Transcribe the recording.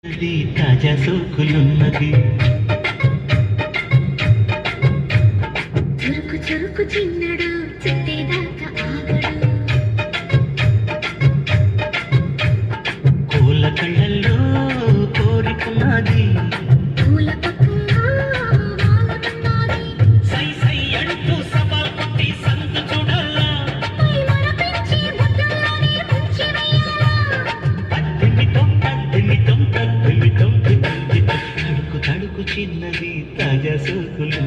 అది తాజా సోకులున్నది చురుకు చురుకు చిన్నడు చుట్టేదాకా ఆగడు కోల కళ్ళల్లో కోరికున్నది పూల పక్కన వాలనున్నది సై సై అంటూ సవాల్ కొట్టి సందు చూడాలా పై మరపించి ముద్దుల్లోనే ముంచి వేయాలా తద్దిమితం తద్దిమితం తద్దిమితం తడుకు తడుకు చిన్నది తాజా సోకులు